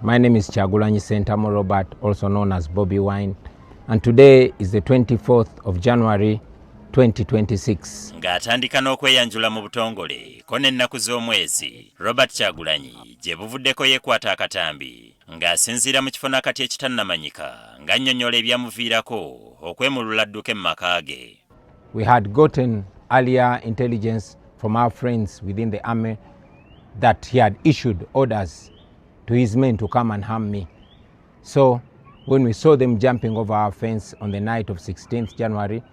My name is Kyagulanyi Ssentamu Robert, also known as Bobi Wine, and today is the 24th of January 2026. Ng'atandika n'okweyanjula mu butongole ko n'ennaku z'omwezi, Robert Kyagulanyi gye buvuddeko yeekwata akatambi ng'asinziira mu kifo nakati ekitannamanyika ng'annyonnyola ebyamuviirako okwemulula adduke mu maka ge. We had gotten earlier intelligence from our friends within the army that he had issued orders to his men to come and harm me. So when we saw them jumping over our fence on the night of 16th January,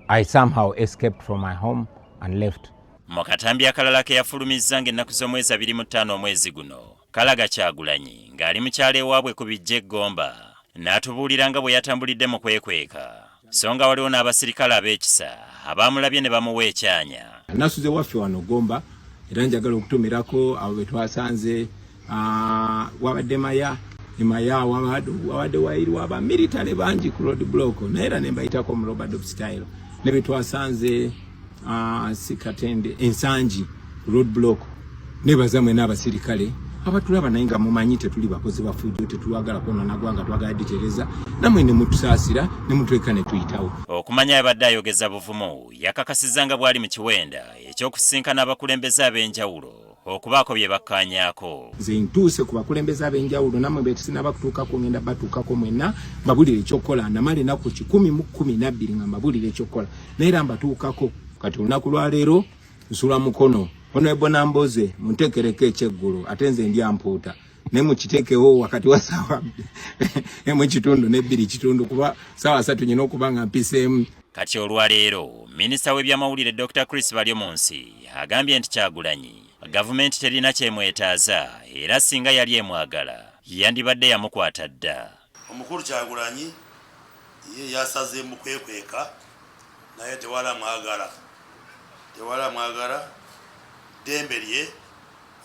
I somehow escaped from my home and left. Mu katambi akalala ke yafulumizza ng'ennaku z'omwezi 25 omwezi guno, kalaga Kyagulanyi ng'ali mu kyalo ewaabwe ku bijja Gomba n'atubuulira nga bwe yatambulidde mu kwekweka, so nga waliwo n'abasirikale ab'ekisa abaamulabye ne bamuwa ekyanya. Nasuze waffe wano Gomba era njagala okutumirako abo be twasanze wabadde Maya wabadde wayirirwa aba military bangi ku road block naye era ne mbayitako mu Robert style ne be twasanze Sikatende Ensangi road block ne bazamwe n'abasirikale abatulaba naye nga mumanyi tetuli bakozi bafujjo tetulwagala kwonoona ggwanga twagala ditereza namwe ne mutusaasira ne mutweka ne tuyitawo. Okumanya abadde ayogeza buvumu yakakasizza nga bw'ali mu kiwenda ekyokusinkana abakulembeze ab'enjawulo okubaako bye bakkaanyaako. Nze ntuuse ku bakulembeze ab'enjawulo namwe betusina bakutuukako ngenda batuukako mwenna mbabulire ekyokukola namala ennaku 10 mu 12 nga mbabulire ekyokukola naye era mbatuukako kati olunaku lwa leero nsula mukono Honorable Namboze muntekereko ekyeggulo ate nze ndi ampuuta ne mukiteekewo wakati wa ssaawa emu ekitundu n'ebbiri kitundu kuba ssaawa 3 nyina okuba nga mpiseemu. Kati olwaleero minisita w'ebyamawulire Dr. Chris Baryomunsi agambye nti Kyagulanyi gavumenti terina kyemwetaaza era singa yali emwagala yandibadde yamukwata dda. Omukulu Kyagulanyi ye yasaze mu kwekweka naye tewala mwagala dembe lye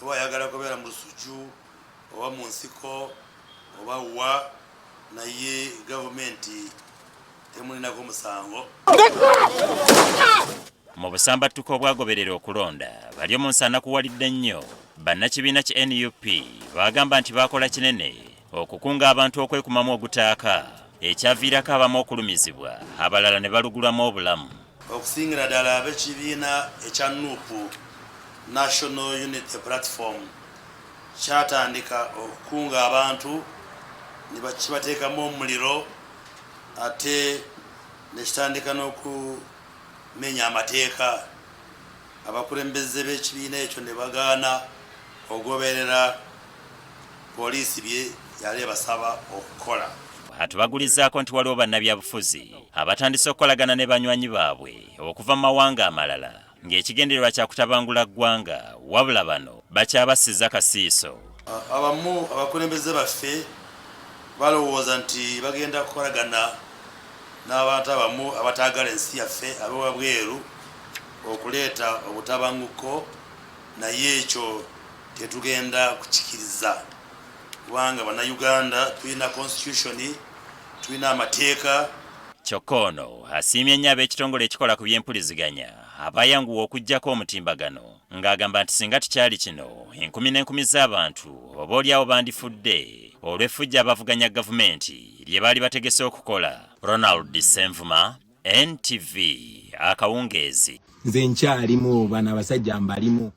oba ayagala kubeera mu lusuju oba mu nsiko oba wa naye gavumenti temulinako musango. Mu busambattuko obwagoberera okulonda Baryomunsi anakuwalidde nnyo bannakibiina ki NUP bagamba nti bakola kinene okukunga abantu okwekumamu ogutaaka ekyaviirako abamu okulumizibwa abalala ne balugulamu obulamu. Okusingira ddala ab'ekibiina ekya NUP National Unity Platform kyatandika okukunga abantu ne bakibateekamu omuliro ate nekitandika n'okumenya amateeka. Abakulembeze b'ekibiina ekyo ne bagaana okugoberera poliisi bye yali basaba okukola. Atubagulizaako nti waliwo bannabyabufuzi abatandise okukolagana ne banywanyi baabwe okuva mu mawanga amalala ng'ekigendererwa kya kutabangula ggwanga wabula bano bakyabasiza kasiiso. Abamu abakulembeze baffe balowooza nti bagenda kukolagana n'abantu abamu abataagala ensi yaffe ab'ewabweru okuleeta obutabanguko naye ekyo tetugenda kukikiriza kubanga bannayuganda tulina constitution tulina amateeka. Kyokka ono asiimye nnyo ab'ekitongole ekikola ku by'empuliziganya abayanguwa okuggyako omutimbagano ng'agamba nti singa tikyali kino enkumi n'enkumi z'abantu oboolyawo bandifudde olw'effujja abavuganya gavumenti lye baali bategese okukola. Ronald Senvuma, NTV, Akawungeezi. Nze nkyalimu bana abasajja mbalimu.